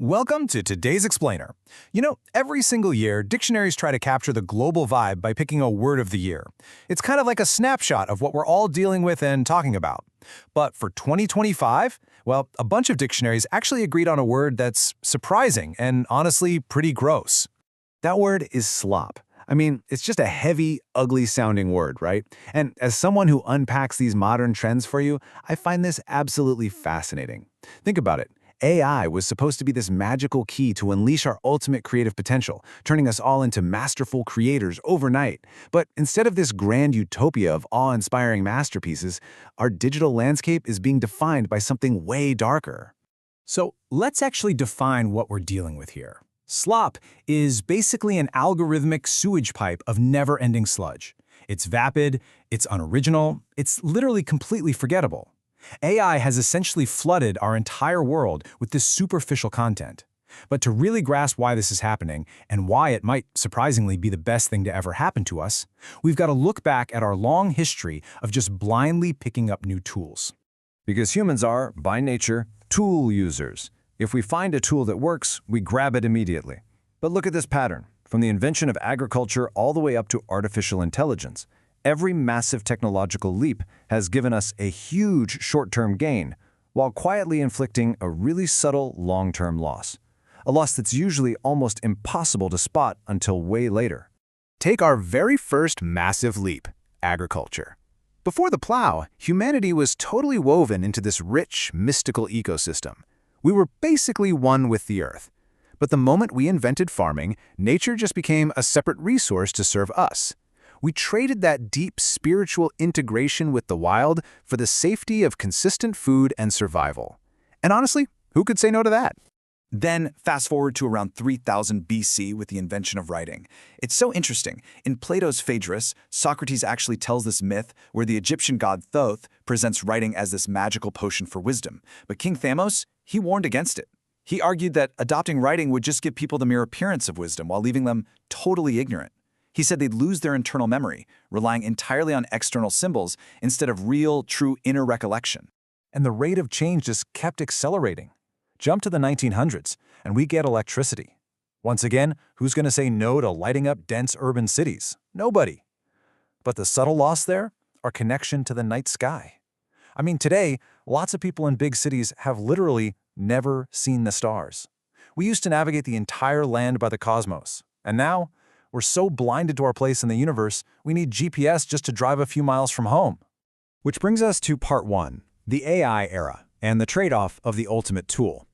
Welcome to today's Explainer. Every single year, dictionaries try to capture the global vibe by picking a word of the year. It's kind of like a snapshot of what we're all dealing with and talking about. But for 2025, well, a bunch of dictionaries actually agreed on a word that's surprising and honestly pretty gross. That word is slop. It's just a heavy, ugly-sounding word, right? And as someone who unpacks these modern trends for you, I find this absolutely fascinating. Think about it. AI was supposed to be this magical key to unleash our ultimate creative potential, turning us all into masterful creators overnight. But instead of this grand utopia of awe-inspiring masterpieces, our digital landscape is being defined by something way darker. So let's actually define what we're dealing with here. Slop is basically an algorithmic sewage pipe of never-ending sludge. It's vapid, it's unoriginal, it's literally completely forgettable. AI has essentially flooded our entire world with this superficial content. But to really grasp why this is happening and why it might surprisingly be the best thing to ever happen to us, we've got to look back at our long history of just blindly picking up new tools. Because humans are, by nature, tool users. If we find a tool that works, we grab it immediately. But look at this pattern. From the invention of agriculture all the way up to artificial intelligence, every massive technological leap has given us a huge short-term gain, while quietly inflicting a really subtle long-term loss. A loss that's usually almost impossible to spot until way later. Take our very first massive leap, agriculture. Before the plow, humanity was totally woven into this rich, mystical ecosystem. We were basically one with the earth. But the moment we invented farming, nature just became a separate resource to serve us. We traded that deep spiritual integration with the wild for the safety of consistent food and survival. And honestly, who could say no to that? Then, fast forward to around 3000 BC with the invention of writing. It's so interesting. In Plato's Phaedrus, Socrates actually tells this myth where the Egyptian god Thoth presents writing as this magical potion for wisdom. But King Thamos, he warned against it. He argued that adopting writing would just give people the mere appearance of wisdom while leaving them totally ignorant. He said they'd lose their internal memory, relying entirely on external symbols instead of real, true inner recollection. And the rate of change just kept accelerating. Jump to the 1900s, and we get electricity. Once again, who's going to say no to lighting up dense urban cities? Nobody. But the subtle loss there? Our connection to the night sky. Today, lots of people in big cities have literally never seen the stars. We used to navigate the entire land by the cosmos, and now, we're so blinded to our place in the universe, we need GPS just to drive a few miles from home. Which brings us to part one, the AI era, and the trade-off of the ultimate tool.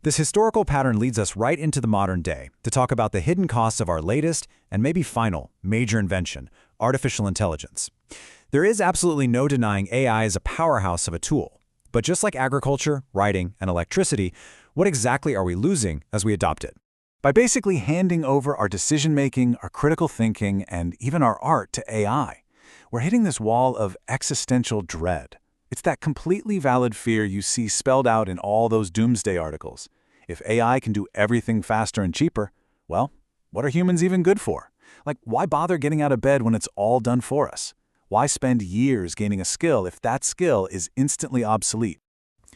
This historical pattern leads us right into the modern day to talk about the hidden costs of our latest and maybe final major invention, artificial intelligence. There is absolutely no denying AI is a powerhouse of a tool. But just like agriculture, writing, and electricity, what exactly are we losing as we adopt it? By basically handing over our decision-making, our critical thinking, and even our art to AI, we're hitting this wall of existential dread. It's that completely valid fear you see spelled out in all those doomsday articles. If AI can do everything faster and cheaper, well, what are humans even good for? Why bother getting out of bed when it's all done for us? Why spend years gaining a skill if that skill is instantly obsolete?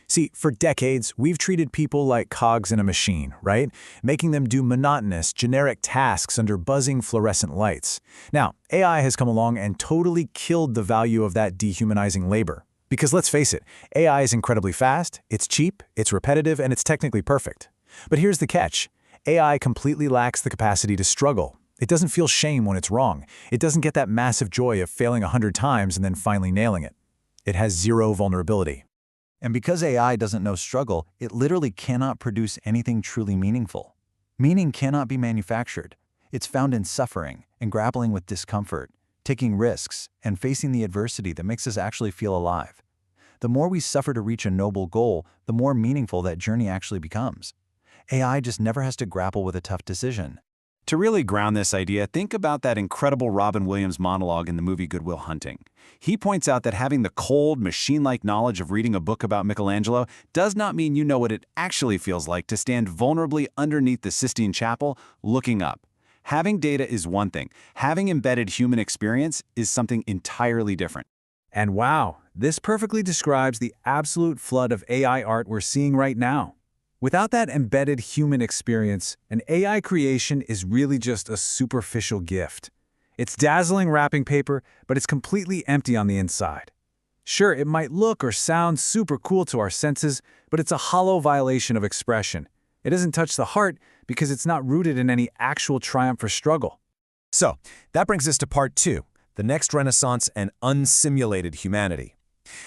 See, for decades, we've treated people like cogs in a machine, right? Making them do monotonous, generic tasks under buzzing fluorescent lights. Now, AI has come along and totally killed the value of that dehumanizing labor. Because let's face it, AI is incredibly fast, it's cheap, it's repetitive, and it's technically perfect. But here's the catch. AI completely lacks the capacity to struggle. It doesn't feel shame when it's wrong. It doesn't get that massive joy of failing 100 times and then finally nailing it. It has zero vulnerability. And because AI doesn't know struggle, it literally cannot produce anything truly meaningful. Meaning cannot be manufactured. It's found in suffering and grappling with discomfort, taking risks, and facing the adversity that makes us actually feel alive. The more we suffer to reach a noble goal, the more meaningful that journey actually becomes. AI just never has to grapple with a tough decision. To really ground this idea, think about that incredible Robin Williams monologue in the movie Good Will Hunting. He points out that having the cold, machine-like knowledge of reading a book about Michelangelo does not mean you know what it actually feels like to stand vulnerably underneath the Sistine Chapel, looking up. Having data is one thing. Having embedded human experience is something entirely different. And wow, this perfectly describes the absolute flood of AI art we're seeing right now. Without that embedded human experience, an AI creation is really just a superficial gift. It's dazzling wrapping paper, but it's completely empty on the inside. Sure, it might look or sound super cool to our senses, but it's a hollow violation of expression. It doesn't touch the heart because it's not rooted in any actual triumph or struggle. So, that brings us to part 2, the next renaissance and unsimulated humanity.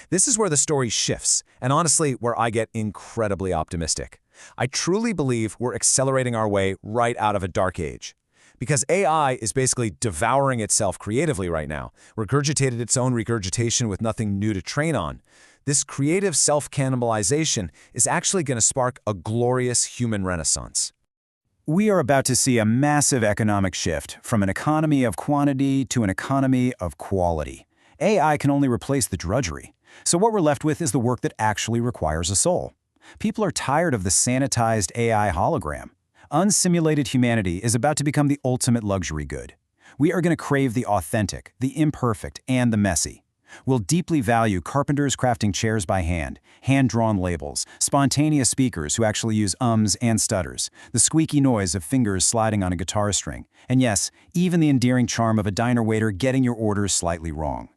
This is where the story shifts, and honestly, where I get incredibly optimistic. I truly believe we're accelerating our way right out of a dark age. Because AI is basically devouring itself creatively right now, regurgitated its own regurgitation with nothing new to train on. This creative self-cannibalization is actually going to spark a glorious human renaissance. We are about to see a massive economic shift from an economy of quantity to an economy of quality. AI can only replace the drudgery. So what we're left with is the work that actually requires a soul. People are tired of the sanitized AI hologram. Unsimulated humanity is about to become the ultimate luxury good. We are going to crave the authentic, the imperfect, and the messy. We'll deeply value carpenters crafting chairs by hand, hand-drawn labels, spontaneous speakers who actually use ums and stutters, the squeaky noise of fingers sliding on a guitar string, and yes, even the endearing charm of a diner waiter getting your orders slightly wrong.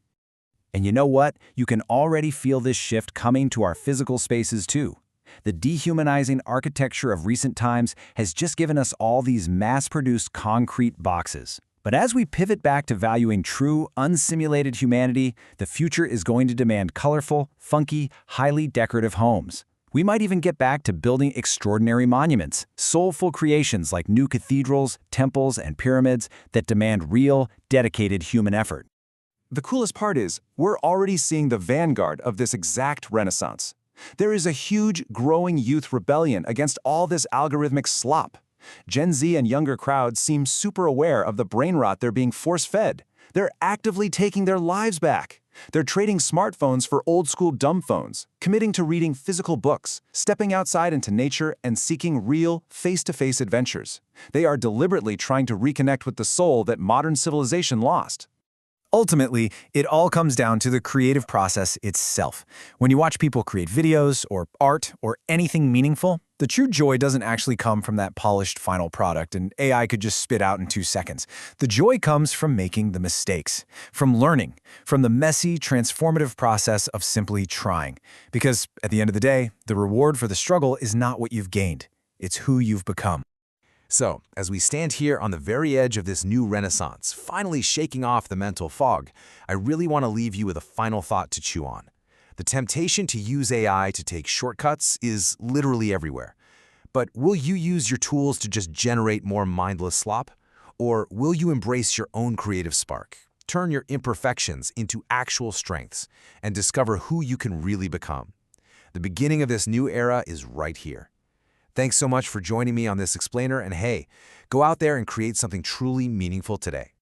And you know what? You can already feel this shift coming to our physical spaces too. The dehumanizing architecture of recent times has just given us all these mass-produced concrete boxes. But as we pivot back to valuing true, unsimulated humanity, the future is going to demand colorful, funky, highly decorative homes. We might even get back to building extraordinary monuments, soulful creations like new cathedrals, temples, and pyramids that demand real, dedicated human effort. The coolest part is, we're already seeing the vanguard of this exact renaissance. There is a huge, growing youth rebellion against all this algorithmic slop. Gen Z and younger crowds seem super aware of the brain rot they're being force-fed. They're actively taking their lives back. They're trading smartphones for old-school dumb phones, committing to reading physical books, stepping outside into nature, and seeking real, face-to-face adventures. They are deliberately trying to reconnect with the soul that modern civilization lost. Ultimately, it all comes down to the creative process itself. When you watch people create videos or art or anything meaningful, the true joy doesn't actually come from that polished final product and AI could just spit out in 2 seconds. The joy comes from making the mistakes, from learning, from the messy, transformative process of simply trying. Because at the end of the day, the reward for the struggle is not what you've gained. It's who you've become. So, as we stand here on the very edge of this new renaissance, finally shaking off the mental fog, I really want to leave you with a final thought to chew on. The temptation to use AI to take shortcuts is literally everywhere. But will you use your tools to just generate more mindless slop? Or will you embrace your own creative spark, turn your imperfections into actual strengths, and discover who you can really become? The beginning of this new era is right here. Thanks so much for joining me on this explainer, and hey, go out there and create something truly meaningful today.